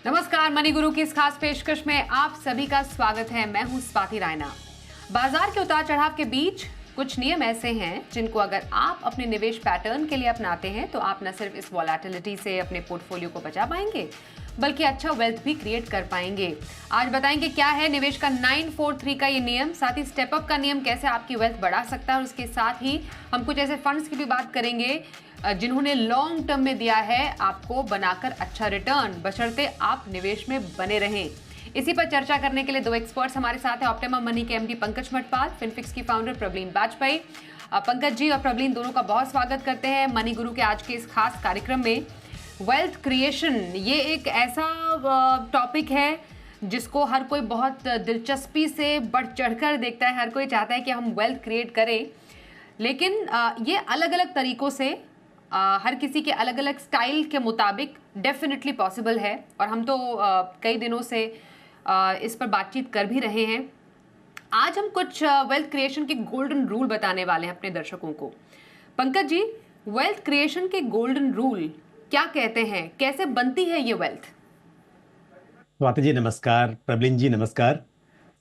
नमस्कार, मनी गुरु की इस खास पेशकश में आप सभी का स्वागत है। मैं हूं स्वाति रायना। बाजार के उतार चढ़ाव के बीच कुछ नियम ऐसे हैं जिनको अगर आप अपने निवेश पैटर्न के लिए अपनाते हैं तो आप न सिर्फ इस वॉलेटिलिटी से अपने पोर्टफोलियो को बचा पाएंगे बल्कि अच्छा वेल्थ भी क्रिएट कर पाएंगे। आज बताएंगे क्या है निवेश का 943 का ये नियम, साथ ही स्टेप अप का नियम कैसे आपकी वेल्थ बढ़ा सकता है, और उसके साथ ही हम कुछ ऐसे फंड्स की भी बात करेंगे जिन्होंने लॉन्ग टर्म में दिया है आपको बनाकर अच्छा रिटर्न, बशर्ते आप निवेश में बने रहें। इसी पर चर्चा करने के लिए दो एक्सपर्ट्स हमारे साथ हैं। ऑप्टिमम मनी के एमडी पंकज मटपाल, फिनफिक्स की फाउंडर प्रबलीन बाजपेयी। पंकज जी और प्रबलीन दोनों का बहुत स्वागत करते हैं मनी गुरु के आज के इस खास कार्यक्रम में। वेल्थ क्रिएशन ये एक ऐसा टॉपिक है जिसको हर कोई बहुत दिलचस्पी से बढ़ चढ़कर देखता है। हर कोई चाहता है कि हम वेल्थ क्रिएट करें, लेकिन ये अलग अलग तरीकों से हर किसी के अलग अलग स्टाइल के मुताबिक डेफिनेटली पॉसिबल है, और हम तो कई दिनों से इस पर बातचीत कर भी रहे हैं। आज हम कुछ वेल्थ क्रिएशन के गोल्डन रूल बताने वाले हैं अपने दर्शकों को। पंकज जी, वेल्थ क्रिएशन के गोल्डन रूल क्या कहते हैं, कैसे बनती है ये वेल्थ? स्वाति जी नमस्कार, प्रबलिन जी नमस्कार।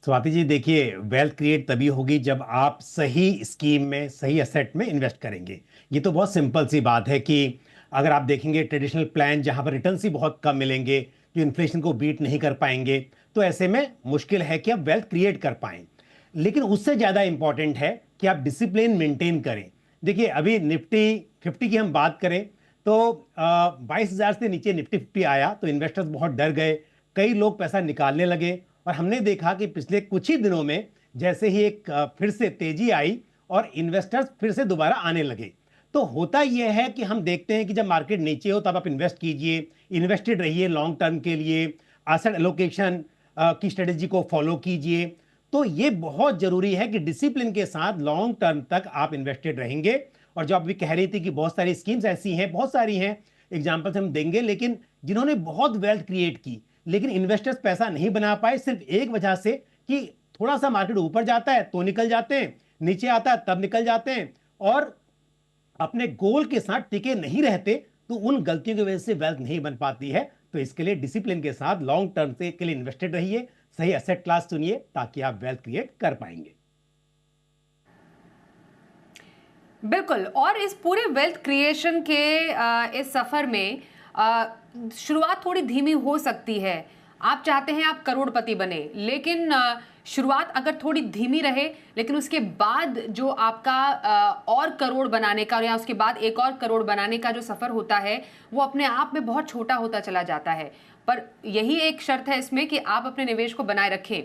स्वाति जी देखिए, वेल्थ क्रिएट तभी होगी जब आप सही स्कीम में, सही एसेट में इन्वेस्ट करेंगे। ये तो बहुत सिंपल सी बात है कि अगर आप देखेंगे ट्रेडिशनल प्लान जहां पर रिटर्न्स ही बहुत कम मिलेंगे, जो इन्फ्लेशन को बीट नहीं कर पाएंगे, तो ऐसे में मुश्किल है कि आप वेल्थ क्रिएट कर पाएं। लेकिन उससे ज़्यादा इंपॉर्टेंट है कि आप डिसिप्लिन मेंटेन करें। देखिए, अभी निफ्टी 50 की हम बात करें तो 22,000 से नीचे निफ्टी 50 आया तो इन्वेस्टर्स बहुत डर गए, कई लोग पैसा निकालने लगे, और हमने देखा कि पिछले कुछ ही दिनों में जैसे ही एक फिर से तेजी आई और इन्वेस्टर्स फिर से दोबारा आने लगे। तो होता यह है कि हम देखते हैं कि जब मार्केट नीचे हो तब आप इन्वेस्ट कीजिए, इन्वेस्टेड रहिए लॉन्ग टर्म के लिए, एसेट एलोकेशन की स्ट्रेटेजी को फॉलो कीजिए। तो ये बहुत जरूरी है कि डिसिप्लिन के साथ लॉन्ग टर्म तक आप इन्वेस्टेड रहेंगे। और जो आप भी कह रही थी कि बहुत सारी स्कीम्स ऐसी हैं, बहुत सारी हैं, एग्जाम्पल्स हम देंगे, लेकिन जिन्होंने बहुत वेल्थ क्रिएट की लेकिन इन्वेस्टर्स पैसा नहीं बना पाए, सिर्फ एक वजह से कि थोड़ा सा मार्केट ऊपर जाता है तो निकल जाते हैं, नीचे आता है तब निकल जाते हैं, और अपने गोल के साथ टिके नहीं रहते, तो उन गलतियों की वजह से वेल्थ नहीं बन पाती है। तो इसके लिए डिसिप्लिन के साथ लॉन्ग टर्म से के लिए इन्वेस्टेड रहिए, सही एसेट क्लास चुनिए ताकि आप वेल्थ क्रिएट कर पाएंगे। बिल्कुल। और इस पूरे वेल्थ क्रिएशन के इस सफर में शुरुआत थोड़ी धीमी हो सकती है। आप चाहते हैं आप करोड़पति बने, लेकिन शुरुआत अगर थोड़ी धीमी रहे, लेकिन उसके बाद जो आपका और करोड़ बनाने का, या उसके बाद एक और करोड़ बनाने का जो सफर होता है वो अपने आप में बहुत छोटा होता चला जाता है। पर यही एक शर्त है इसमें कि आप अपने निवेश को बनाए रखें।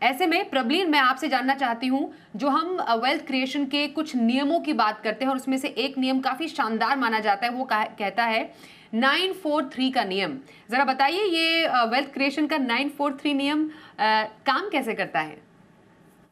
ऐसे में प्रबलीन, मैं आपसे जानना चाहती हूं, जो हम वेल्थ क्रिएशन के कुछ नियमों की बात करते हैं और उसमें से एक नियम काफी शानदार माना जाता है, वो कहता है 943 का नियम। जरा बताइए ये वेल्थ क्रिएशन का 943 नियम काम कैसे करता है?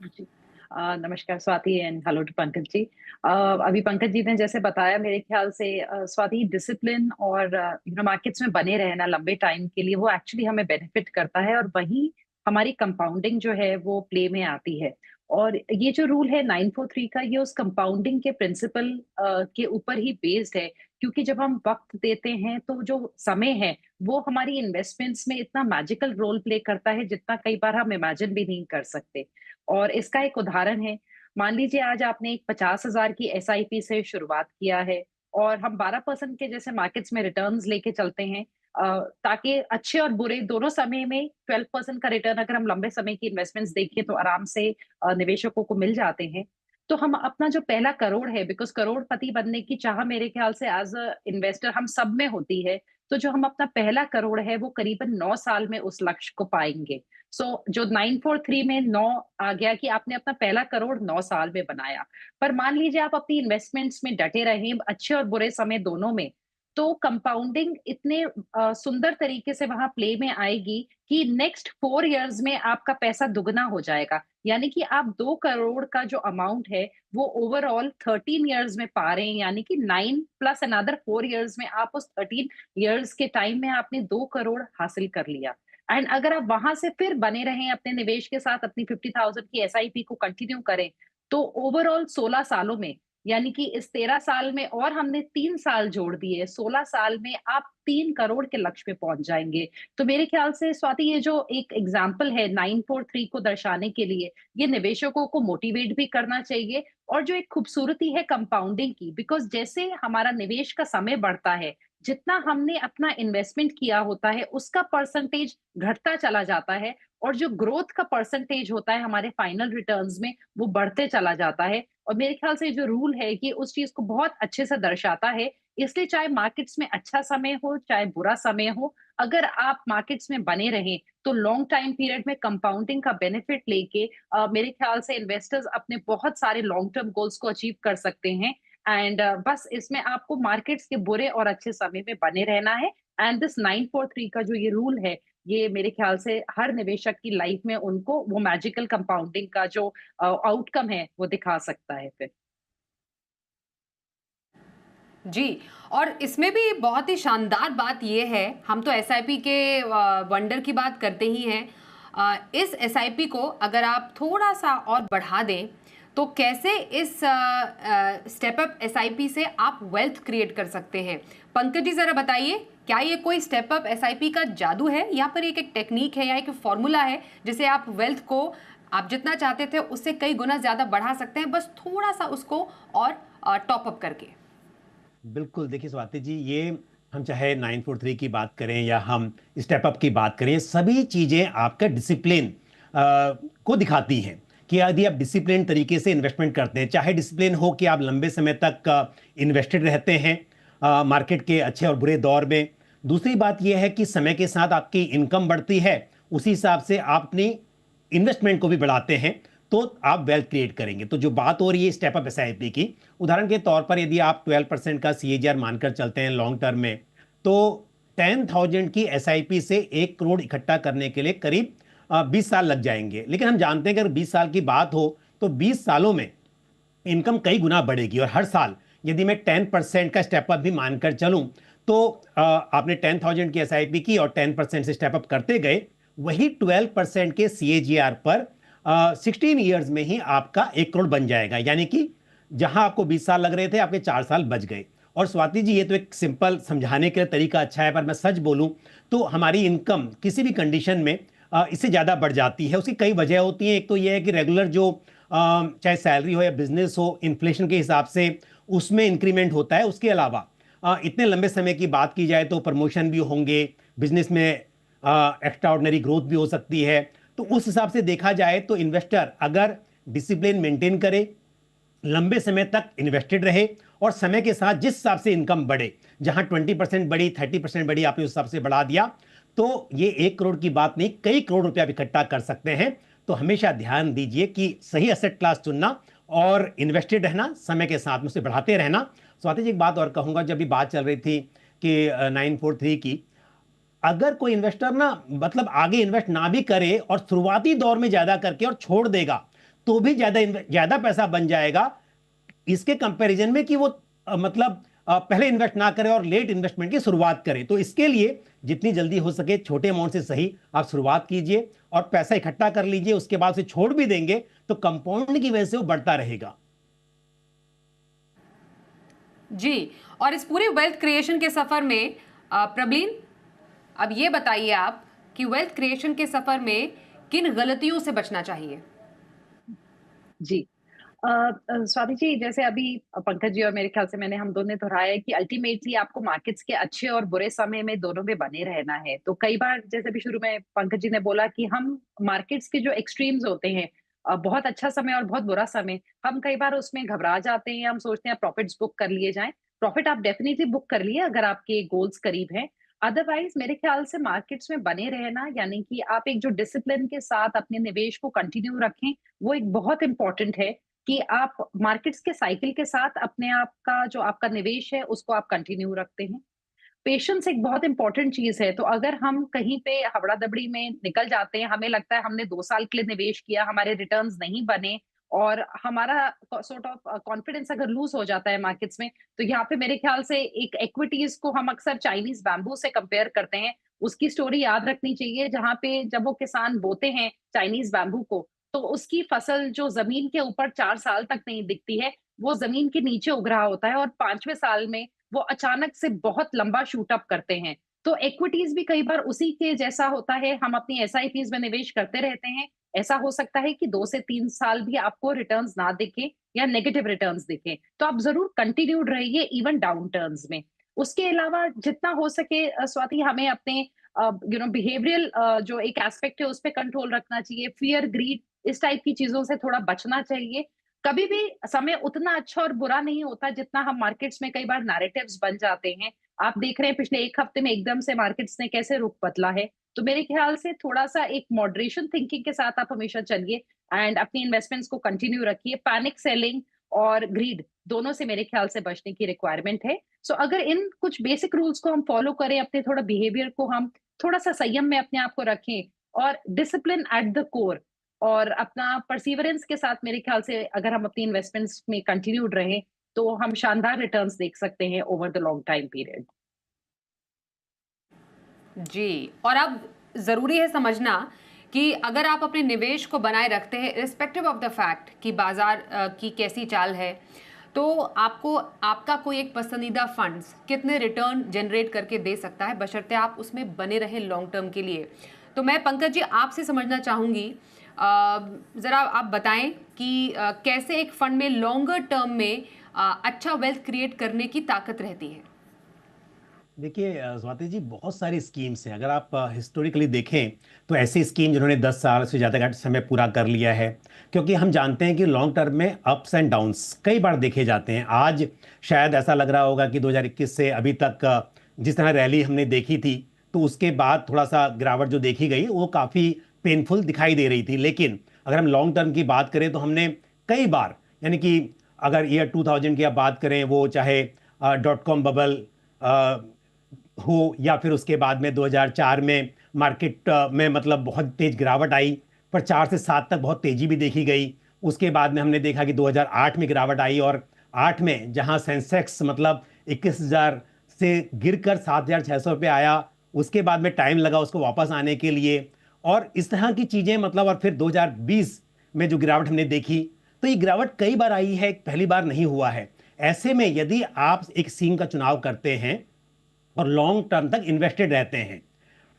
जी। नमस्कार Swati and hello to Pankaj ji. अभी पंकज जी ने जैसे बताया, मेरे ख्याल से स्वाति डिसिप्लिन और मार्केट्स में बने रहना लंबे टाइम के लिए वो एक्चुअली हमें बेनिफिट करता है, और वहीं हमारी कंपाउंडिंग जो है वो प्ले में आती है। और ये जो रूल है 943 का, ये उस कंपाउंडिंग के प्रिंसिपल के ऊपर ही बेस्ड है, क्योंकि जब हम वक्त देते हैं तो जो समय है वो हमारी इन्वेस्टमेंट्स में इतना मैजिकल रोल प्ले करता है जितना कई बार हम इमेजिन भी नहीं कर सकते। और इसका एक उदाहरण है, मान लीजिए आज आपने एक 50,000 की एसआईपी से शुरुआत किया है और हम 12% के जैसे मार्केट्स में रिटर्न्स लेके चलते हैं, ताकि अच्छे और बुरे दोनों समय में 12% का रिटर्न अगर हम लंबे समय की इन्वेस्टमेंट्स देखें तो आराम से निवेशकों को मिल जाते हैं। तो हम अपना जो पहला करोड़ है, बिकॉज करोड़पति बनने की चाह मेरे ख्याल से एज अ इन्वेस्टर हम सब में होती है, तो जो हम अपना पहला करोड़ है वो करीबन 9 साल में उस लक्ष्य को पाएंगे। जो 943 में 9 आ गया कि आपने अपना पहला करोड़ 9 साल में बनाया। पर मान लीजिए आप अपनी इन्वेस्टमेंट्स में डटे रहें, अच्छे और बुरे समय दोनों में, तो कंपाउंडिंग इतने सुंदर तरीके से वहां प्ले में आएगी कि नेक्स्ट 4 इयर्स में आपका पैसा दुगना हो जाएगा। यानी कि आप 2 करोड़ का जो अमाउंट है वो ओवरऑल 13 इयर्स में पा रहे हैं, यानी कि 9 प्लस अनदर 4 इयर्स में आप उस 13 इयर्स के टाइम में आपने 2 करोड़ हासिल कर लिया। एंड अगर आप वहां से फिर बने रहें अपने निवेश के साथ, अपनी 50,000 की एसआईपी को कंटिन्यू करें, तो ओवरऑल 16 सालों में यानी कि इस 13 साल में और हमने 3 साल जोड़ दिए, 16 साल में आप 3 करोड़ के लक्ष्य पे पहुँच जाएँगे। तो मेरे ख्याल से स्वाति ये जो एक एग्ज़ाम्पल है 943 को दर्शाने के लिए, ये निवेशकों को मोटिवेट भी करना चाहिए और जो एक खूबसूरती है कंपाउंडिंग की, बिकॉज़ जैसे हमारा निवेश का समय बढ़ता है, जितना हमने अपना इन्वेस्टमेंट किया होता है, उसका परसेंटेज घटता चला जाता है और जो ग्रोथ का परसेंटेज होता है हमारे फाइनल रिटर्न्स में, वो बढ़ते चला जाता है। और मेरे ख्याल से जो रूल है कि उस चीज़ को बहुत अच्छे से दर्शाता है। इसलिए चाहे मार्केट्स में अच्छा समय हो, चाहे बुरा समय हो, अगर आप मार्केट्स में बने रहें, तो लॉन्ग टाइम पीरियड में कंपाउंडिंग का बेनिफिट लेके मेरे ख्याल से इन्वेस्टर्स अपने बहुत सारे लॉन्ग टर्म गोल्स को अचीव कर सकते हैं। एंड बस इसमें आपको मार्केट्स के बुरे और अच्छे समय में बने रहना है। एंड दिस 943 का जो ये रूल है, ये मेरे ख्याल से हर निवेशक की लाइफ में उनको वो मैजिकल कंपाउंडिंग का जो आउटकम है, वो दिखा सकता है फिर। जी, और इसमें भी बहुत ही शानदार बात ये है, हम तो एसआईपी के वंडर की बात करते ही हैं। इस एसआईपी को अगर आप थोड़ा-सा और बढ़ा दें, तो कैसे इस स्टेप अप एसआईपी से आप वेल्थ क्रिएट कर सकते हैं? पंकज जी ज़रा बताइए, क्या ये कोई स्टेप अप एसआईपी का जादू है या फिर एक टेक्नीक है या एक फ़ॉर्मूला है, जिससे आप वेल्थ को आप जितना चाहते थे उससे कई गुना ज़्यादा बढ़ा सकते हैं, बस थोड़ा-सा उसको और टॉप अप करके? बिल्कुल, देखिए स्वाति जी, ये हम चाहे 943 की बात करें या हम स्टेप अप की बात करें, सभी चीज़ें आपका डिसिप्लिन को दिखाती हैं कि यदि आप डिसिप्लिन तरीके से इन्वेस्टमेंट करते हैं, चाहे डिसिप्लिन हो कि आप लंबे समय तक इन्वेस्टेड रहते हैं मार्केट के अच्छे और बुरे दौर में। दूसरी बात यह है कि समय के साथ आपकी इनकम बढ़ती है, उसी हिसाब से आप अपनी इन्वेस्टमेंट को भी बढ़ाते हैं, तो आप वेल्थ क्रिएट करेंगे। तो जो बात हो रही है स्टेप अप एसआईपी की, उदाहरण के तौर पर यदि आप 12% का सीएजीआर मानकर चलते हैं लॉन्ग टर्म में, तो 10,000 की एसआईपी से 1 करोड़ इकट्ठा करने के लिए करीब 20 साल लग जाएंगे। लेकिन हम जानते हैं कि अगर 20 साल की बात हो तो 20 सालों में इनकम कई गुना बढ़ेगी और हर साल यदि मैं 10% का स्टेप अप भी मानकर चलूं, तो आपने 10,000 की एसआईपी की और 10% से स्टेप अप करते गए, वही 12% के सीएजीआर पर 16 ईयर्स में ही आपका 1 करोड़ बन जाएगा। यानी कि जहां आपको 20 साल लग रहे थे, आपके 4 साल बच गए। और स्वाति जी, ये तो एक सिंपल समझाने के तरीका अच्छा है, पर मैं सच बोलूं तो हमारी इनकम किसी भी कंडीशन में इससे ज़्यादा बढ़ जाती है। उसकी कई वजह होती हैं। एक तो यह है कि रेगुलर जो चाहे सैलरी हो या बिजनेस हो, इन्फ्लेशन के हिसाब से उसमें इंक्रीमेंट होता है। उसके अलावा इतने लंबे समय की बात की जाए तो प्रमोशन भी होंगे, बिजनेस में एक्स्ट्रा ऑर्डिनरी ग्रोथ भी हो सकती है। तो उस हिसाब से देखा जाए तो इन्वेस्टर अगर डिसिप्लिन मेंटेन करे, लंबे समय तक इन्वेस्टेड रहे और समय के साथ जिस हिसाब से इनकम बढ़े, जहां 20% बढ़ी, 30% बढ़ी, आपने उस हिसाब से बढ़ा दिया, तो ये 1 करोड़ की बात नहीं, कई करोड़ रुपया इकट्ठा कर सकते हैं। तो हमेशा ध्यान दीजिए कि सही एसेट क्लास चुनना और इन्वेस्टेड रहना, समय के साथ में उसे बढ़ाते रहना। स्वाति जी, एक बात और कहूंगा, जब भी बात चल रही थी कि 943 की, अगर कोई इन्वेस्टर ना मतलब आगे इन्वेस्ट ना भी करे और शुरुआती दौर में ज्यादा करके और छोड़ देगा, तो भी ज्यादा पैसा बन जाएगा इसके कंपैरिजन में कि वो पहले इन्वेस्ट ना करे और लेट इन्वेस्टमेंट की शुरुआत करे। तो इसके लिए जितनी जल्दी हो सके छोटे अमाउंट से सही आप शुरुआत कीजिए और पैसा इकट्ठा कर लीजिए। उसके बाद से छोड़ भी देंगे तो कंपाउंड की वजह से वो बढ़ता रहेगा। जी, और इस पूरे वेल्थ क्रिएशन के सफर में प्रबलीन, अब ये बताइए आप कि वेल्थ क्रिएशन के सफर में किन गलतियों से बचना चाहिए? जी। स्वाति जी, जैसे अभी पंकज जी और मेरे ख्याल से मैंने हम दोनों ने दोहराया है कि अल्टीमेटली आपको मार्केट्स के अच्छे और बुरे समय में दोनों में बने रहना है। तो कई बार जैसे अभी शुरू में पंकज जी ने बोला कि हम मार्केट्स के जो एक्सट्रीम्स होते हैं, बहुत अच्छा समय और बहुत बुरा समय, हम कई बार उसमें घबरा जाते हैं, हम सोचते हैं प्रॉफिट्स बुक कर लिए जाएँ। प्रॉफिट आप डेफिनिटली बुक कर लिए अगर आपके गोल्स करीब हैं। अदरवाइज़ मेरे ख्याल से मार्केट्स में बने रहना, यानी कि आप एक जो डिसिप्लिन के साथ अपने निवेश को कंटिन्यू रखें, वो एक बहुत इम्पोर्टेंट है। कि आप मार्केट्स के साइकिल के साथ अपने आप का जो आपका निवेश है उसको आप कंटिन्यू रखते हैं। पेशेंस एक बहुत इंपॉर्टेंट चीज़ है, तो अगर हम कहीं पे हबड़ा-दबड़ी में निकल जाते हैं, हमें लगता है हमने 2 साल के लिए निवेश किया, हमारे रिटर्न्स नहीं बने और हमारा सॉर्ट ऑफ कॉन्फिडेंस अगर लूज़ हो जाता है मार्केट्स में, तो यहाँ पे मेरे ख्याल से एक इक्विटीज़ को हम अक्सर चाइनीज़ बैम्बू से कंपेयर करते हैं। उसकी स्टोरी याद रखनी चाहिए, जहाँ पे जब वो किसान बोते हैं चाइनीज़ बैम्बू को, तो उसकी फसल जो ज़मीन के ऊपर 4 साल तक नहीं दिखती है, वो जमीन के नीचे उग रहा होता है और 5वें साल में वो अचानक से बहुत लंबा शूट अप करते हैं। तो इक्विटीज भी कई बार उसी के जैसा होता है, हम अपनी एसआईपीज में निवेश करते रहते हैं। ऐसा हो सकता है कि 2 से 3 साल भी आपको रिटर्न्स ना दिखें या नेगेटिव रिटर्न्स दिखें, तो आप ज़रूर कंटिन्यूड रहिए इवन डाउन टर्न्स में। उसके अलावा जितना हो सके स्वाति, हमें अपने बिहेवियरल जो एक एस्पेक्ट है उस पे कंट्रोल रखना चाहिए। फ़ियर, ग्रीड इस टाइप की चीज़ों से थोड़ा बचना चाहिए। कभी भी समय उतना अच्छा और बुरा नहीं होता जितना हम मार्केट्स में कई बार नैरेटिव्स बन जाते हैं। आप देख रहे हैं पिछले 1 हफ्ते में एकदम से मार्केट्स ने कैसे रुख बदला है। तो मेरे ख्याल से थोड़ा-सा एक मॉडरेशन थिंकिंग के साथ आप हमेशा चलिए एंड अपनी इन्वेस्टमेंट्स को कंटिन्यू रखिए। पैनिक सेलिंग और ग्रीड दोनों से मेरे ख्याल से बचने की रिक्वायरमेंट है। सो अगर इन कुछ बेसिक रूल्स को हम फॉलो करें, अपने थोड़ा बिहेवियर को हम थोड़ा-सा संयम में अपने आप को रखें और डिसिप्लिन एट द कोर और अपना परसिवरेंस के साथ मेरे ख्याल से अगर हम अपनी इन्वेस्टमेंट्स में कंटिन्यूड रहें, तो हम शानदार रिटर्न्स देख सकते हैं over the long time period. जी, और अब ज़रूरी है समझना कि अगर आप अपने निवेश को बनाए रखते हैं रिस्पेक्टिव ऑफ द फैक्ट कि बाज़ार की कैसी चाल है, तो आपको आपका कोई एक पसंदीदा फंड्स कितने रिटर्न जनरेट करके दे सकता है, बशर्ते आप उसमें बने रहें लॉन्ग टर्म के लिए। तो मैं पंकज जी आपसे समझना चाहूँगी, ज़रा आप बताएं कि कैसे एक फंड में लॉन्गर टर्म में अच्छा वेल्थ क्रिएट करने की ताकत रहती है। देखिए स्वाति जी, बहुत सारी स्कीम्स हैं। अगर आप हिस्टोरिकली देखें तो ऐसी स्कीम जिन्होंने 10 साल से ज़्यादा का समय पूरा कर लिया है, क्योंकि हम जानते हैं कि लॉन्ग टर्म में अप्स एंड डाउन्स कई बार देखे जाते हैं। आज शायद ऐसा लग रहा होगा कि 2021 से अभी तक जिस तरह रैली हमने देखी थी, तो उसके बाद थोड़ा सा गिरावट जो देखी गई वो काफ़ी पेनफुल दिखाई दे रही थी। लेकिन अगर हम लॉन्ग टर्म की बात करें तो हमने कई बार, यानी कि अगर ईयर 2000 की आप बात करें, वो चाहे .com बबल हो या फिर उसके बाद में 2004 में मार्केट में मतलब बहुत तेज गिरावट आई, पर 4 से 7 तक बहुत तेजी भी देखी गई। उसके बाद में हमने देखा कि 2008 में गिरावट आई और 8 में जहां सेंसेक्स मतलब 21,000 से गिरकर 7,600 पे आया, उसके बाद में टाइम लगा उसको वापस आने के लिए। और इस तरह की चीजें मतलब, और फिर 2020 में जो गिरावट हमने देखी, तो ये गिरावट कई बार आई है, पहली बार नहीं हुआ है। ऐसे में यदि आप एक स्कीम का चुनाव करते हैं और लॉन्ग टर्म तक इन्वेस्टेड रहते हैं,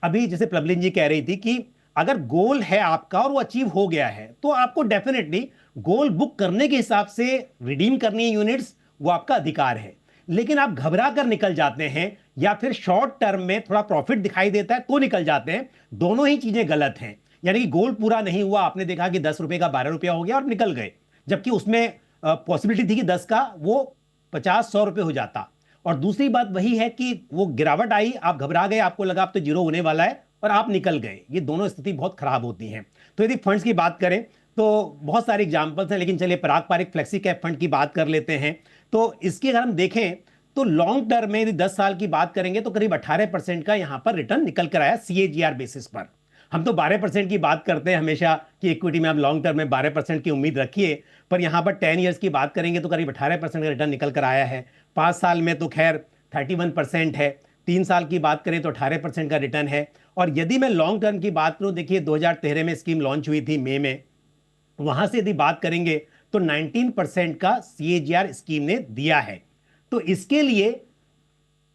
अभी जैसे प्रबलिन जी कह रही थी कि अगर गोल है आपका और वो अचीव हो गया है, तो आपको डेफिनेटली गोल बुक करने के हिसाब से रिडीम करनी है यूनिट्स, वो आपका अधिकार है। लेकिन आप घबरा कर निकल जाते हैं या फिर शॉर्ट टर्म में थोड़ा प्रॉफिट दिखाई देता है तो निकल जाते हैं, दोनों ही चीजें गलत हैं। यानी कि गोल पूरा नहीं हुआ, आपने देखा कि 10 रुपए का 12 रुपया हो गया और निकल गए, जबकि उसमें पॉसिबिलिटी थी कि 10 का वो 50-100 रुपए हो जाता। और दूसरी बात वही है कि वो गिरावट आई, आप घबरा गए, आपको लगा आप तो जीरो होने वाला है और आप निकल गए। ये दोनों स्थिति बहुत खराब होती हैं। तो यदि फंड्स की बात करें तो बहुत सारे एग्जांपल्स हैं, लेकिन चलिए पारंपरिक फ्लेक्सी कैप फंड की बात कर लेते हैं। तो इसकी अगर हम देखें तो लॉन्ग टर्म में यदि 10 साल की बात करेंगे तो करीब 18% का यहां पर रिटर्न निकल कर आया CAGR बेसिस पर। हम तो 12% की बात करते हैं हमेशा कि इक्विटी में आप लॉन्ग टर्म में 12% की उम्मीद रखिए, पर यहां पर 10 ईयर्स की बात करेंगे तो करीब 18% का रिटर्न निकल कर आया है। 5 साल में तो खैर 31% है, 3 साल की बात करें तो 18% का रिटर्न है। और यदि मैं लॉन्ग टर्म की बात करूं, देखिए 2013 में स्कीम लॉन्च हुई थी मई में, वहां से यदि बात करेंगे तो 19% का CAGR स्कीम ने दिया है। तो इसके लिए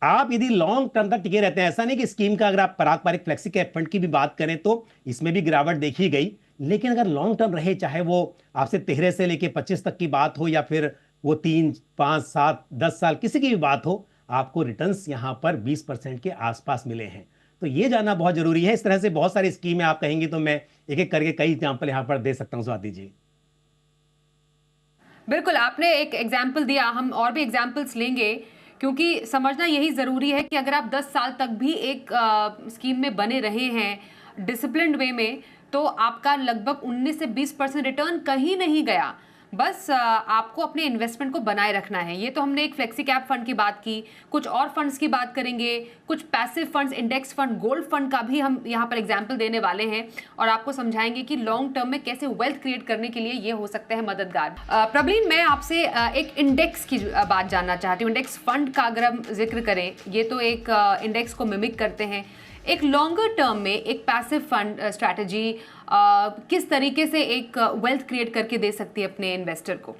आप यदि लॉन्ग टर्म तक टिके रहते हैं, ऐसा नहीं कि स्कीम का, अगर आप पारंपरिक फ्लेक्सी कैप फंड की भी बात करें तो इसमें भी गिरावट देखी गई, लेकिन अगर लॉन्ग टर्म रहे, चाहे वो आपसे 13 से लेके 25 तक की बात हो या फिर वो 3, 5, 7, 10 साल किसी की भी बात हो, आपको रिटर्न्स यहां पर 20% के आसपास मिले हैं। तो ये जानना बहुत जरूरी है। इस तरह से बहुत सारी स्कीमें आप कहेंगे तो मैं एक एक करके कई एग्जाम्पल यहां पर दे सकता हूं स्वाति जी। बिल्कुल, आपने एक एग्जाम्पल दिया, हम और भी एग्जाम्पल्स लेंगे, क्योंकि समझना यही ज़रूरी है कि अगर आप 10 साल तक भी एक स्कीम में बने रहे हैं डिसिप्लिन्ड वे में, तो आपका लगभग 19 से 20% रिटर्न कहीं नहीं गया। बस आपको अपने इन्वेस्टमेंट को बनाए रखना है। ये तो हमने एक फ्लेक्सी कैप फंड की बात की, कुछ और फंड्स की बात करेंगे, कुछ passive funds, index fund, gold fund का भी हम यहाँ पर एग्जाम्पल देने वाले हैं और आपको समझाएंगे कि लॉन्ग टर्म में कैसे वेल्थ क्रिएट करने के लिए ये हो सकते हैं मददगार। प्रबलीन, मैं आपसे एक इंडेक्स की बात जानना चाहती हूँ। इंडेक्स फंड का अगर हम जिक्र करें, ये तो एक इंडेक्स को मिमिक करते हैं। एक लॉन्गर टर्म में एक पैसिव फंड स्ट्रैटेजी किस तरीके से एक वेल्थ क्रिएट करके दे सकती है अपने इन्वेस्टर को?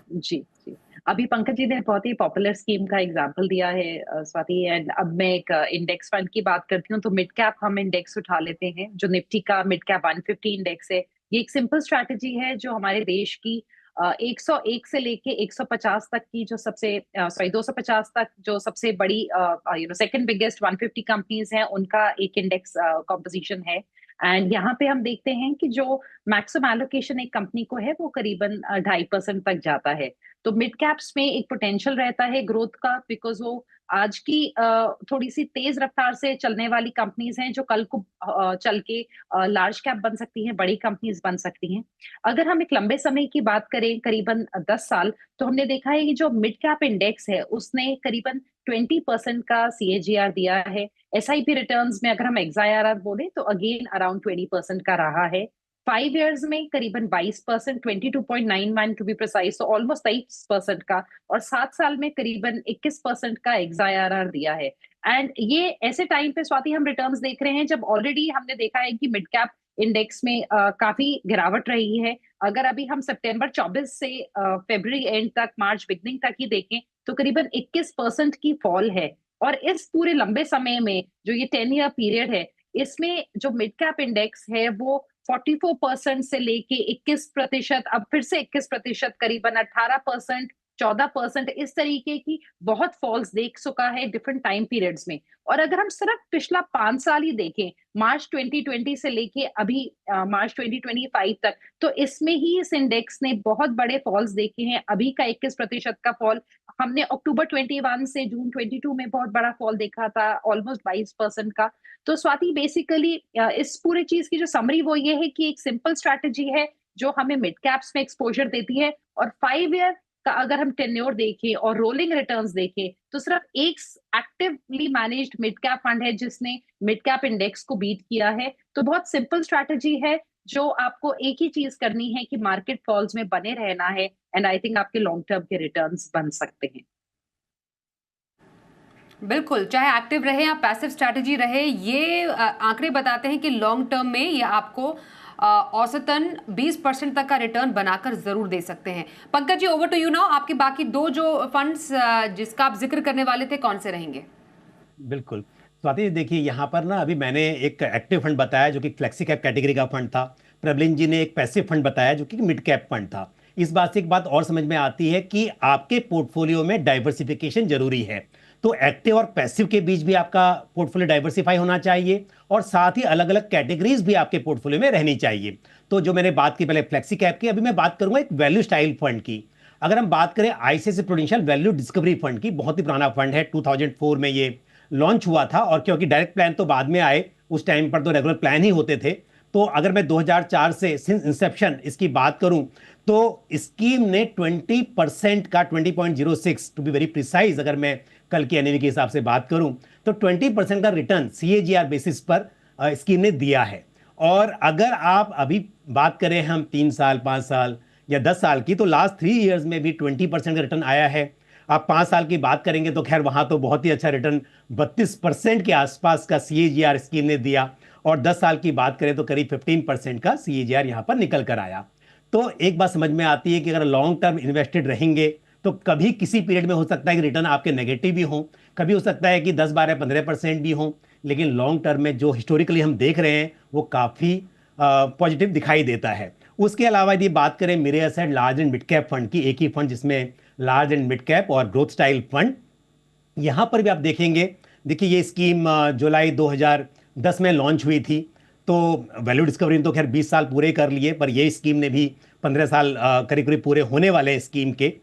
जी, जी। अभी पंकज जी ने बहुत ही पॉपुलर स्कीम का एग्जांपल दिया है स्वाति, एंड अब मैं एक इंडेक्स फंड की बात करती हूँ, तो मिड कैप हम इंडेक्स उठा लेते हैं, जो निफ्टी का मिड कैप 150 इंडेक्स है। ये एक सिंपल स्ट्रैटेजी है जो हमारे देश की 101 से लेके 150 तक की जो सबसे सॉरी 250 तक जो सबसे बड़ी सेकंड बिगेस्ट 150 कंपनीज हैं, उनका एक इंडेक्स कॉम्पोजिशन है। एंड यहाँ पे हम देखते हैं कि जो मैक्सिमम एलोकेशन एक कंपनी को है वो करीबन 2.5% तक जाता है। तो मिड कैप्स में एक पोटेंशियल रहता है ग्रोथ का, बिकॉज वो आज की थोड़ी सी तेज रफ्तार से चलने वाली कंपनीज हैं जो कल को चल के लार्ज कैप बन सकती हैं, बड़ी कंपनीज बन सकती हैं। अगर हम एक लंबे समय की बात करें, करीबन 10 साल, तो हमने देखा है कि जो मिड कैप इंडेक्स है उसने करीबन 20% का सीएजीआर दिया है। एसआईपी रिटर्न्स में अगर हम एक्सआईआरआर बोले तो अगेन अराउंड 20% का रहा है। 5 इयर्स में करीबन 22%, 22.91 टू बी प्रिसाइज, तो ऑलमोस्ट 23% का। और 7 साल में करीबन 21% का एक्सआईआरआर दिया है। एंड ये ऐसे टाइम पे स्वाति हम रिटर्न्स देख रहे हैं जब ऑलरेडी हमने देखा है कि मिड कैप इंडेक्स में काफी गिरावट रही है। अगर अभी हम सितंबर 24 से फरवरी एंड तक, मार्च बिगनिंग तक ही देखें, तो करीबन 21% की फॉल है। और इस पूरे लंबे समय में जो ये 10 ईयर पीरियड है, इसमें जो मिड कैप इंडेक्स है वो 44% से लेके 21%, अब फिर से 21%, करीबन 18%, 14%, इस तरीके की बहुत फॉल्स देख चुका है डिफरेंट टाइम पीरियड्स में। और अगर हम सिर्फ पिछला 5 साल ही देखें, मार्च 2020 से लेके अभी मार्च 2025 तक, तो इसमें ही इस इंडेक्स ने बहुत बड़े फॉल्स देखे हैं। अभी का 21% का फॉल हमने अक्टूबर 21 से जून 22 में बहुत बड़ा फॉल देखा था, ऑलमोस्ट 22% का। तो स्वाति बेसिकली इस पूरे चीज की जो समरी वो ये है कि एक सिंपल स्ट्रैटेजी है जो हमें मिड कैप्स में एक्सपोजर देती है। और 5 ईयर का अगर हम टेन्योर देखें और रोलिंग रिटर्न्स देखें, तो सिर्फ एक actively managed mid cap fund है जिसने मिड कैप इंडेक्स को बीट किया है। तो बहुत सिंपल स्ट्रैटेजी है जो आपको एक ही चीज करनी है कि मार्केट फॉल्स में बने रहना है, एंड आई थिंक आपके लॉन्ग टर्म के रिटर्न्स बन सकते हैं। बिल्कुल, चाहे एक्टिव रहे या पैसिव स्ट्रैटेजी रहे, ये आंकड़े बताते हैं कि लॉन्ग टर्म में ये आपको औसतन 20% तक का रिटर्न बनाकर जरूर दे सकते हैं। Pankaj ji, over to you now. आपके बाकी दो जो फंड्स जिसका आप जिक्र करने वाले थे, कौन से रहेंगे? बिल्कुल स्वाति, देखिए यहाँ पर ना अभी मैंने एक एक्टिव फंड बताया जो कि फ्लेक्सी कैप कैटेगरी का फंड था। प्रबलिन जी ने एक पैसिव फंड बताया जो कि मिड कैप फंड था। इस बात से एक बात और समझ में आती है कि आपके पोर्टफोलियो में डाइवर्सिफिकेशन जरूरी है। तो एक्टिव और पैसिव के बीच भी आपका पोर्टफोलियो डाइवर्सिफाई होना चाहिए, और साथ ही अलग अलग कैटेगरीज भी आपके पोर्टफोलियो में रहनी चाहिए। तो जो मैंने बात की पहले फ्लेक्सी कैप की, अभी मैं बात करूंगा एक वैल्यू स्टाइल फंड की। अगर हम बात करें ICICI prudential value discovery fund की, बहुत ही पुराना फंड है, 2004 में ये लॉन्च हुआ था। और क्योंकि डायरेक्ट प्लान तो बाद में आए, उस टाइम पर तो रेगुलर प्लान ही होते थे। तो अगर मैं 2004 से सिंस इंसेप्शन इसकी बात करूं, तो स्कीम ने 20% का 20.06 टू बी वेरी प्रिसाइज, अगर मैं कल की एनएवी के हिसाब से बात करूं, तो 20% का रिटर्न सीएजीआर बेसिस पर स्कीम ने दिया है। और अगर आप अभी बात करें हम 3 साल, 5 साल या 10 साल की, तो लास्ट 3 इयर्स में भी 20% का रिटर्न आया है। आप 5 साल की बात करेंगे तो खैर वहां तो बहुत ही अच्छा रिटर्न 32% के आसपास का सीएजीआर स्कीम ने दिया। और 10 साल की बात करें तो करीब 15% का सीएजीआर यहां पर निकल कर आया। तो एक बात समझ में आती है कि अगर लॉन्ग टर्म इन्वेस्टेड रहेंगे तो कभी किसी पीरियड में हो सकता है कि रिटर्न आपके नेगेटिव भी हो, कभी हो सकता है कि 10, 12, 15% भी हो, लेकिन लॉन्ग टर्म में जो हिस्टोरिकली हम देख रहे हैं वो काफ़ी पॉजिटिव दिखाई देता है। उसके अलावा यदि बात करें मेरे asset large and mid cap fund की, एक ही फंड जिसमें लार्ज एंड मिड कैप और ग्रोथ स्टाइल फंड, यहां पर भी आप देखेंगे। देखिए ये स्कीम जुलाई 2010 में लॉन्च हुई थी। तो वैल्यू डिस्कवरी तो खैर 20 साल पूरे कर लिए, पर ये स्कीम ने भी 15 साल करीब करीब पूरे होने वाले हैं स्कीम के।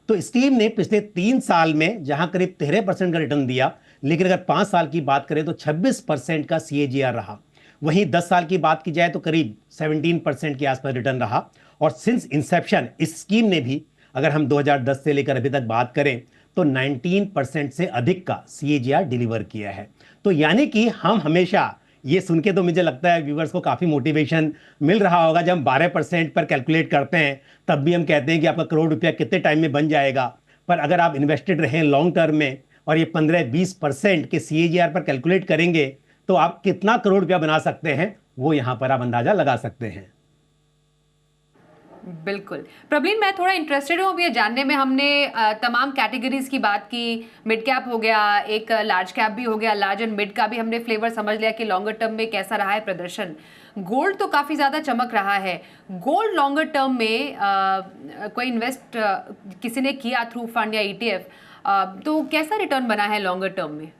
तो स्कीम ने पिछले 3 साल में जहां करीब 13% का रिटर्न दिया, लेकिन अगर 5 साल की बात करें तो 26% का सीएजीआर रहा। वहीं 10 साल की बात की जाए तो करीब 17% के आसपास रिटर्न रहा। और सिंस इंसेप्शन इस स्कीम ने भी, अगर हम 2010 से लेकर अभी तक बात करें, तो 19% से अधिक का सीएजीआर डिलीवर किया है। तो यानी कि हम हमेशा, ये सुन के तो मुझे लगता है व्यूवर्स को काफ़ी मोटिवेशन मिल रहा होगा, जब हम 12% पर कैलकुलेट करते हैं तब भी हम कहते हैं कि आपका करोड़ रुपया कितने टाइम में बन जाएगा। पर अगर आप इन्वेस्टेड रहें लॉन्ग टर्म में और ये 15-20% के सीएजीआर पर कैलकुलेट करेंगे, तो आप कितना करोड़ रुपया बना सकते हैं वो यहां पर आप अंदाजा लगा सकते हैं। बिल्कुल। प्रवीण, मैं थोड़ा इंटरेस्टेड हूँ अब ये जानने में। हमने तमाम कैटेगरीज की बात की, मिड कैप हो गया, एक लार्ज कैप भी हो गया, लार्ज एंड मिड का भी हमने फ्लेवर समझ लिया कि लॉन्गर टर्म में कैसा रहा है प्रदर्शन। गोल्ड तो काफ़ी ज़्यादा चमक रहा है। गोल्ड लॉन्गर टर्म में कोई इन्वेस्ट किसी ने किया थ्रू फंड या ईटीएफ, तो कैसा रिटर्न बना है लॉन्गर टर्म में?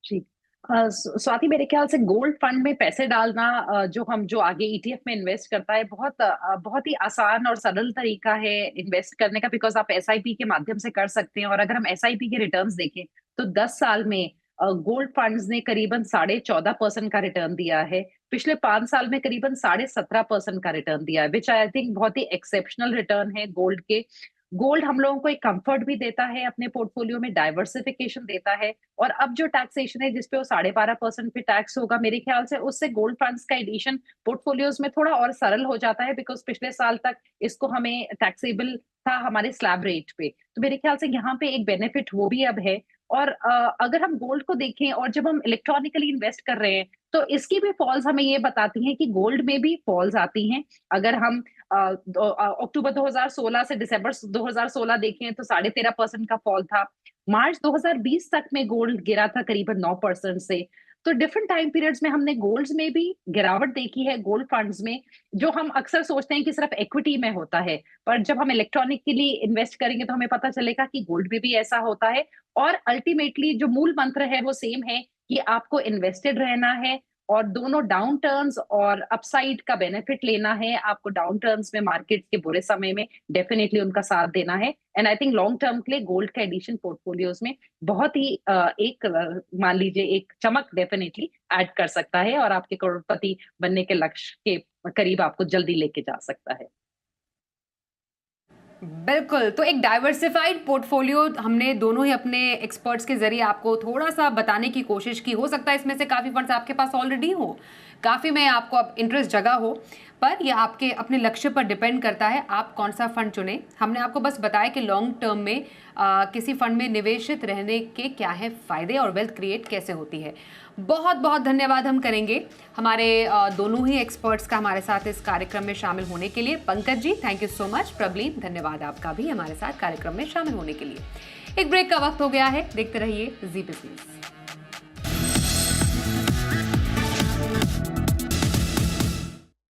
जी। स्वाति, मेरे ख्याल से गोल्ड फंड में पैसे डालना, जो आगे ईटीएफ में इन्वेस्ट करता है, बहुत ही आसान और सरल तरीका है इन्वेस्ट करने का, बिकॉज आप एसआईपी के माध्यम से कर सकते हैं। और अगर हम एसआईपी के रिटर्न्स देखें तो 10 साल में गोल्ड फंड्स ने करीबन 14.5% का रिटर्न दिया है। पिछले 5 साल में करीबन 17.5% का रिटर्न दिया है, विच आई थिंक बहुत ही एक्सेप्शनल रिटर्न है गोल्ड के। गोल्ड हम लोगों को एक कंफर्ट भी देता है, अपने पोर्टफोलियो में डाइवर्सिफिकेशन देता है। और अब जो टैक्सेशन है जिसपे वो 12.5% पे टैक्स होगा, मेरे ख्याल से उससे गोल्ड फंड्स का एडिशन पोर्टफोलियोज में थोड़ा और सरल हो जाता है, बिकॉज पिछले साल तक इसको हमें टैक्सेबल था हमारे स्लैब रेट पे। तो मेरे ख्याल से यहाँ पे एक बेनिफिट वो भी अब है। और अगर हम गोल्ड को देखें और जब हम इलेक्ट्रॉनिकली इन्वेस्ट कर रहे हैं, तो इसकी भी फॉल्स हमें ये बताती हैं कि गोल्ड में भी फॉल्स आती हैं। अगर हम अक्टूबर 2016 से दिसंबर 2016 देखें तो 13.5% का फॉल था। मार्च 2020 तक में गोल्ड गिरा था करीबन 9% से। तो डिफरेंट टाइम पीरियड्स में हमने गोल्ड्स में भी गिरावट देखी है, गोल्ड फंड्स में, जो हम अक्सर सोचते हैं कि सिर्फ इक्विटी में होता है। पर जब हम इलेक्ट्रॉनिकली इन्वेस्ट करेंगे तो हमें पता चलेगा कि गोल्ड में भी ऐसा होता है। और अल्टीमेटली जो मूल मंत्र है वो सेम है कि आपको इन्वेस्टेड रहना है और दोनों डाउन टर्न्स और अपसाइड का बेनिफिट लेना है। आपको डाउन टर्न्स में, मार्केट के बुरे समय में डेफिनेटली उनका साथ देना है। And I think long term के लिए गोल्ड का एडिशन पोर्टफोलियोज में बहुत ही मान लीजिए एक चमक डेफिनेटली ऐड कर सकता है और आपके करोड़पति बनने के लक्ष्य के करीब आपको जल्दी लेके जा सकता है। बिल्कुल। तो एक डाइवर्सिफाइड पोर्टफोलियो हमने दोनों ही अपने एक्सपर्ट्स के जरिए आपको थोड़ा सा बताने की कोशिश की। हो सकता है इसमें से काफ़ी फंड्स आपके पास ऑलरेडी हो, काफ़ी में आपको अब इंटरेस्ट जगा हो, पर यह आपके अपने लक्ष्य पर डिपेंड करता है आप कौन सा फंड चुनें। हमने आपको बस बताया कि लॉन्ग टर्म में किसी फंड में निवेशित रहने के क्या है फ़ायदे और वेल्थ क्रिएट कैसे होती है। बहुत बहुत धन्यवाद हम करेंगे हमारे दोनों ही एक्सपर्ट्स का हमारे साथ इस कार्यक्रम में शामिल होने के लिए। Pankaj ji, thank you so much. Prableen, धन्यवाद आपका भी हमारे साथ कार्यक्रम में शामिल होने के लिए। एक ब्रेक का वक्त हो गया है, देखते रहिए जी बिजनेस।